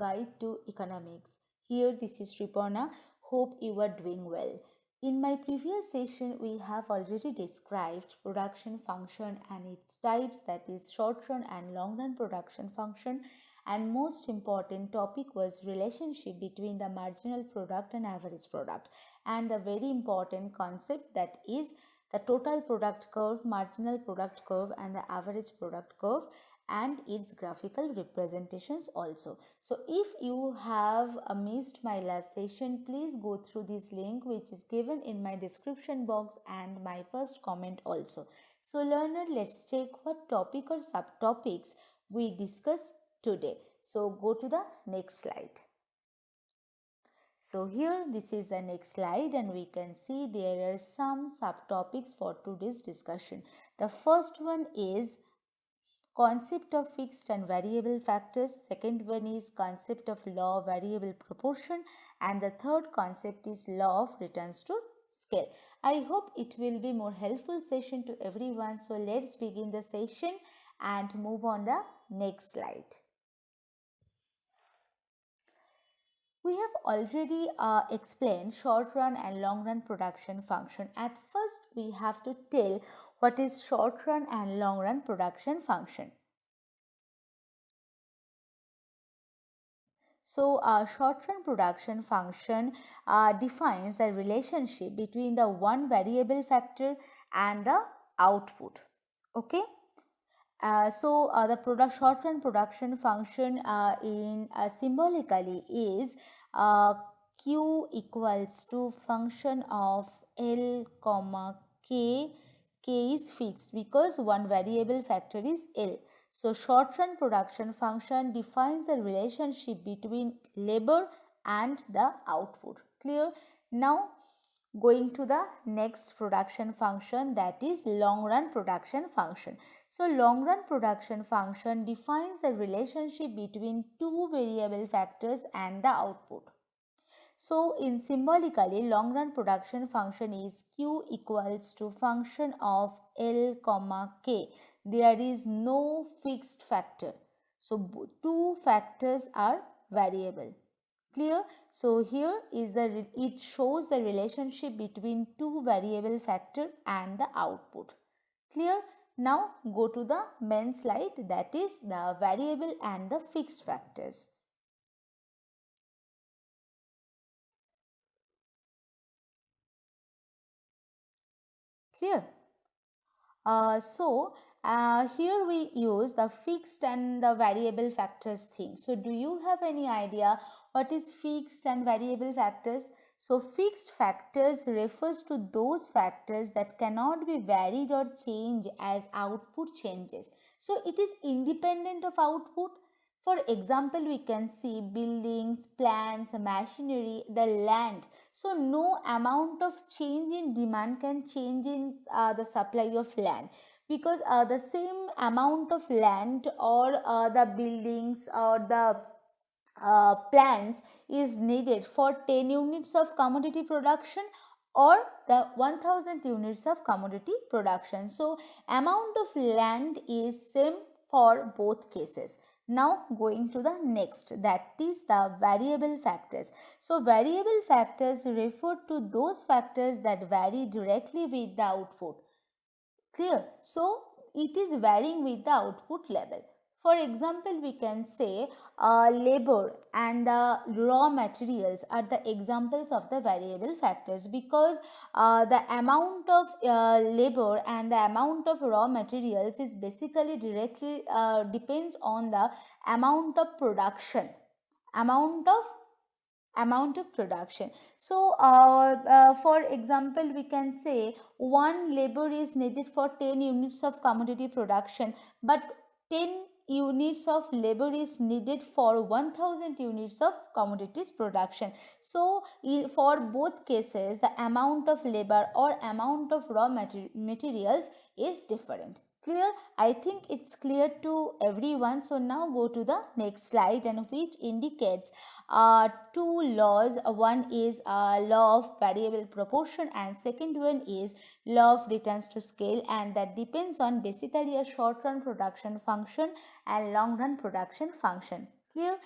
Guide to Economics. Here, this is Sriparna. Hope you are doing well. In my previous session, we have already described production function and its types, that is short run and long run production function, and most important topic was relationship between the marginal product and average product, and the very important concept, that is the total product curve, marginal product curve and the average product curve, and its graphical representations also. So if you have missed my last session, please go through this link which is given in my description box and my first comment also. So learner, let's check what topic or subtopics we discuss today. So go to the next slide. So here this is the next slide, and we can see there are some subtopics for today's discussion. The first one is concept of fixed and variable factors. Second one is concept of law of variable proportion, and the third concept is law of returns to scale. I hope it will be more helpful session to everyone. So let's begin the session and move on the next slide. We have already explained short run and long run production function. At first, we have to tell what is short run and long run production function. So, short run production function defines the relationship between the one variable factor and the output. Okay. The short run production function symbolically is Q equals to function of L comma K. K is fixed because one variable factor is L. So short run production function defines the relationship between labor and the output. Clear? Now going to the next production function, that is long run production function. So long run production function defines the relationship between two variable factors and the output. So in symbolically, long run production function is Q equals to function of L comma K. There is no fixed factor. So two factors are variable. Clear? So here is it shows the relationship between two variable factor and the output. Clear? Now go to the main slide, that is the variable and the fixed factors. Clear? Here we use the fixed and the variable factors thing. So do you have any idea what is fixed and variable factors? So fixed factors refers to those factors that cannot be varied or changed as output changes. So it is independent of output. For example, we can see buildings, plants, machinery, the land. So no amount of change in demand can change in the supply of land, because the same amount of land or the buildings or the plants is needed for 10 units of commodity production or the 1000 units of commodity production. So amount of land is same for both cases. Now going to the next, that is the variable factors. So variable factors refer to those factors that vary directly with the output. Clear? So it is varying with the output level. For example, we can say labor and the raw materials are the examples of the variable factors, because the amount of labor and the amount of raw materials is basically directly depends on the amount of production, amount of production. So for example, we can say one labor is needed for 10 units of commodity production, but 10 units of labor is needed for 1000 units of commodities production. So for both cases, the amount of labor or amount of raw materials is different. Clear? I think it's clear to everyone. So now go to the next slide, and which indicates two laws. One is law of variable proportion and second one is law of returns to scale, and that depends on basically a short run production function and long run production function. Clear?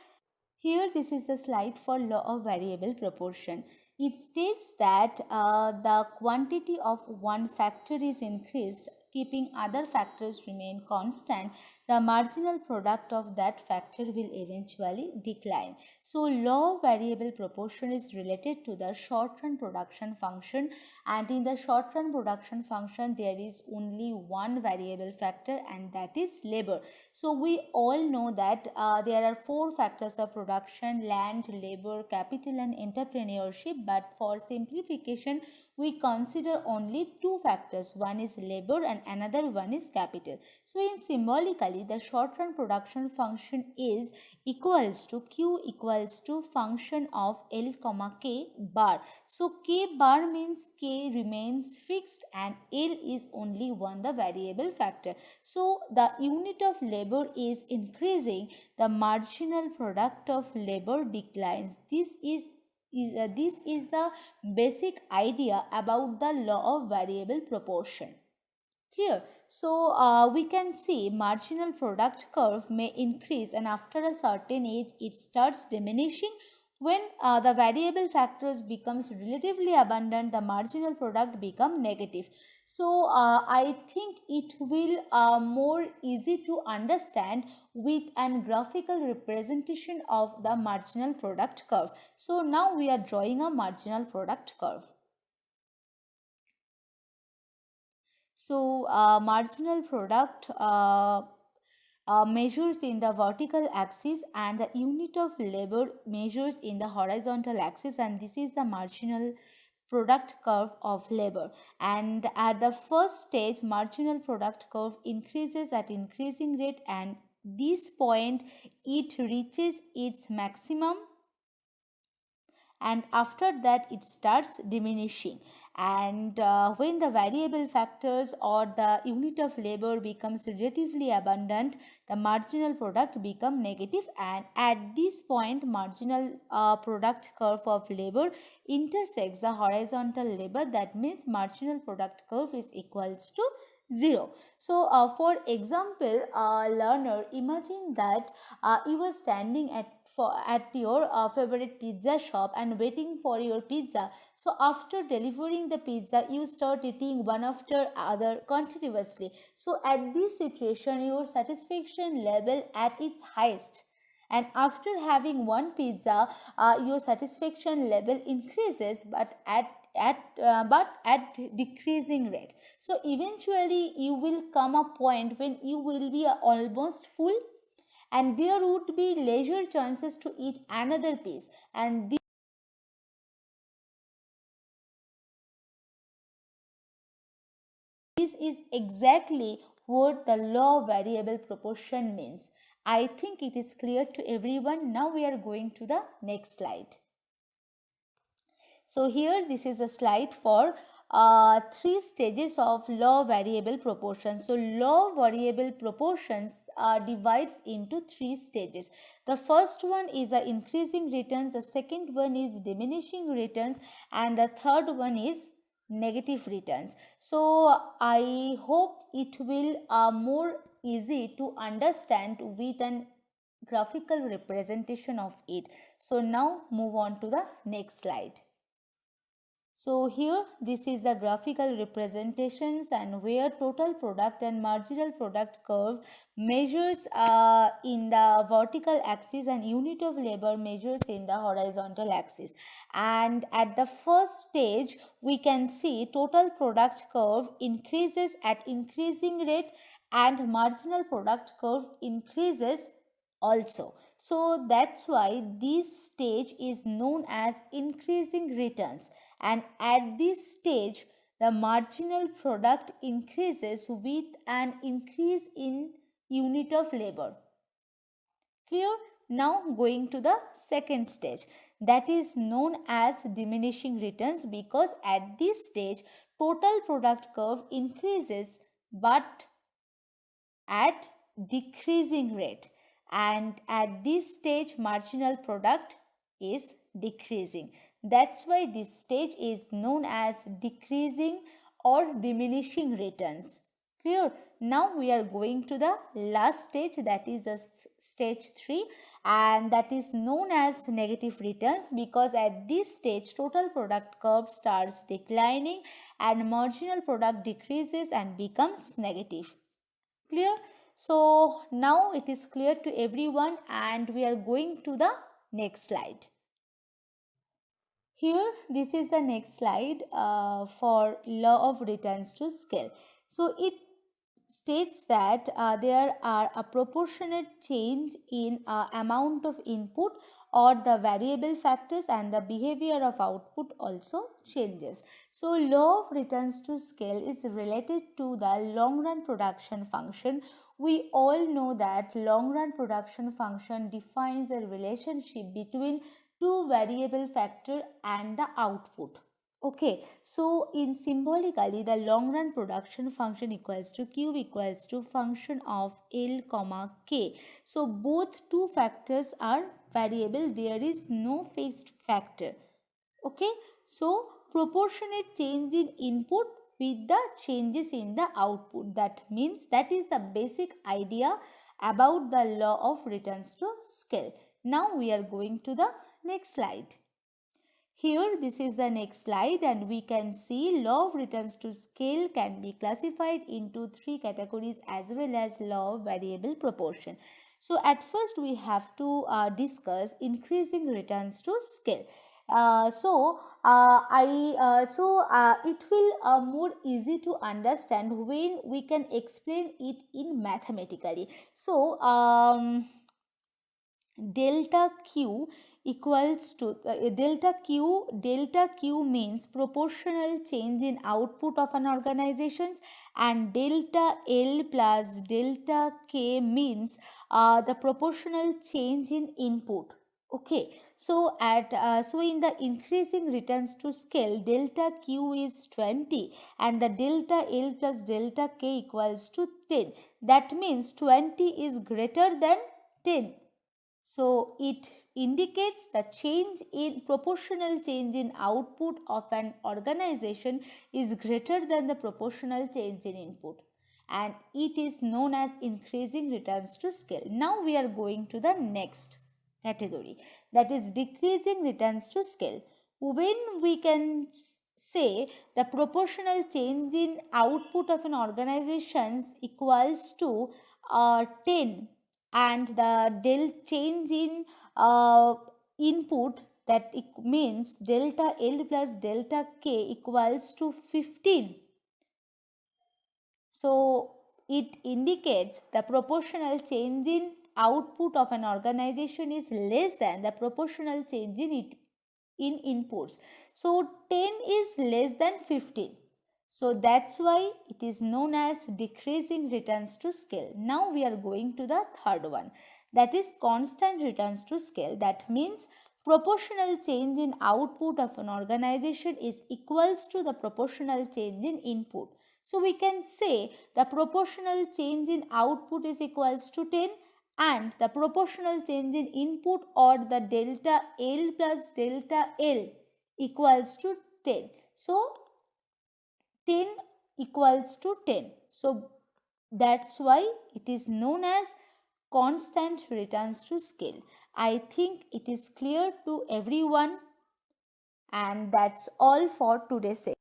Here, this is the slide for law of variable proportion. It states that the quantity of one factor is increased, keeping other factors remain constant. The marginal product of that factor will eventually decline. So, law of variable proportion is related to the short-run production function, and in the short-run production function, there is only one variable factor, and that is labor. So we all know that there are four factors of production: land, labor, capital, and entrepreneurship. But for simplification, we consider only two factors. One is labor and another one is capital. So in symbolically, the short run production function is equals to Q equals to function of L comma K bar. So K bar means K remains fixed and L is only one the variable factor. So the unit of labor is increasing, the marginal product of labor declines. This is the basic idea about the law of variable proportion. Clear? So we can see marginal product curve may increase, and after a certain age it starts diminishing. When the variable factors becomes relatively abundant, the marginal product become negative. So I think it will more easy to understand with an graphical representation of the marginal product curve. So now we are drawing a marginal product curve. So marginal product measures in the vertical axis and the unit of labor measures in the horizontal axis, and this is the marginal product curve of labor. And at the first stage, marginal product curve increases at increasing rate, and this point it reaches its maximum, and after that it starts diminishing. And when the variable factors or the unit of labor becomes relatively abundant, the marginal product become negative, and at this point marginal product curve of labor intersects the horizontal labor. That means marginal product curve is equals to 0. So for example, learner, imagine that you were standing at your favorite pizza shop and waiting for your pizza. So after delivering the pizza, you start eating one after other continuously. So at this situation, your satisfaction level at its highest, and after having one pizza, your satisfaction level increases, but at decreasing rate. So eventually you will come a point when you will be almost full, and there would be leisure chances to eat another piece, and this is exactly what the law of variable proportion means. I think it is clear to everyone. Now we are going to the next slide. So here this is the slide for three stages of law variable proportions. So law variable proportions divides into three stages. The first one is increasing returns, the second one is diminishing returns, and the third one is negative returns. So I hope it will more easy to understand with an graphical representation of it. So now move on to the next slide. So here this is the graphical representations, and where total product and marginal product curve measures in the vertical axis and unit of labor measures in the horizontal axis. And at the first stage we can see total product curve increases at increasing rate and marginal product curve increases also. So that's why this stage is known as increasing returns, and at this stage the marginal product increases with an increase in unit of labor. Clear? Now going to the second stage, that is known as diminishing returns, because at this stage total product curve increases but at decreasing rate, and at this stage marginal product is decreasing. That's why this stage is known as decreasing or diminishing returns. Clear? Now we are going to the last stage, that is the stage 3, and that is known as negative returns, because at this stage total product curve starts declining and marginal product decreases and becomes negative. Clear? So now it is clear to everyone, and we are going to the next slide. Here, this is the next slide for law of returns to scale. So it states that there are a proportionate change in amount of input or the variable factors, and the behavior of output also changes. So law of returns to scale is related to the long run production function. We all know that long run production function defines a relationship between two variable factor and the output. Okay, so in symbolically the long run production function equals to Q equals to function of L comma K. So both two factors are variable, there is no fixed factor. Okay, so proportionate change in input with the changes in the output. That means that is the basic idea about the law of returns to scale. Now we are going to the next slide. Here this is the next slide, and we can see law of returns to scale can be classified into three categories as well as law of variable proportion. So at first we have to discuss increasing returns to scale. It will more easy to understand when we can explain it in mathematically. So delta Q equals to delta Q means proportional change in output of an organization, and delta L plus delta K means the proportional change in input. Okay, so in the increasing returns to scale, delta Q is 20 and the delta L plus delta K equals to 10. That means 20 is greater than 10. So it indicates the change in proportional change in output of an organization is greater than the proportional change in input, and it is known as increasing returns to scale. Now we are going to the next category, that is decreasing returns to scale. When we can say the proportional change in output of an organization equals to 10, and the change in input, that it means delta L plus delta K equals to 15. So it indicates the proportional change in output of an organization is less than the proportional change in inputs. So 10 is less than 15. So that's why it is known as decreasing returns to scale. Now we are going to the third one, that is constant returns to scale. That means proportional change in output of an organization is equals to the proportional change in input. So we can say the proportional change in output is equals to 10 and the proportional change in input, or the delta L plus delta L equals to 10. So 10 equals to 10. So that's why it is known as constant returns to scale. I think it is clear to everyone, and that's all for today's session.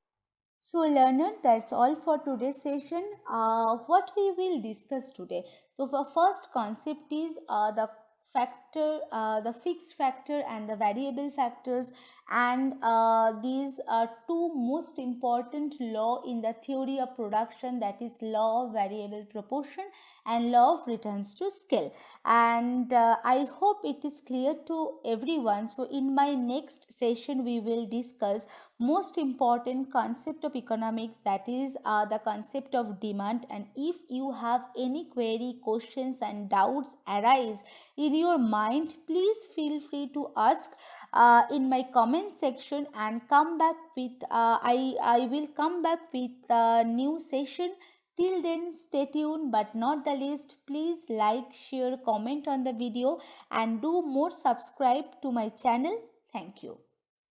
So learner, that's all for today's session. What we will discuss today. So the first concept is the fixed factor and the variable factors, and these are two most important law in the theory of production, that is law of variable proportion and law of returns to scale. And I hope it is clear to everyone. So in my next session we will discuss most important concept of economics, that is the concept of demand. And if you have any query, questions and doubts arise in your mind, please feel free to ask in my comment section, and come back with I will come back with a new session. Till then, stay tuned, but not the least, please like, share, comment on the video and do more subscribe to my channel. Thank you.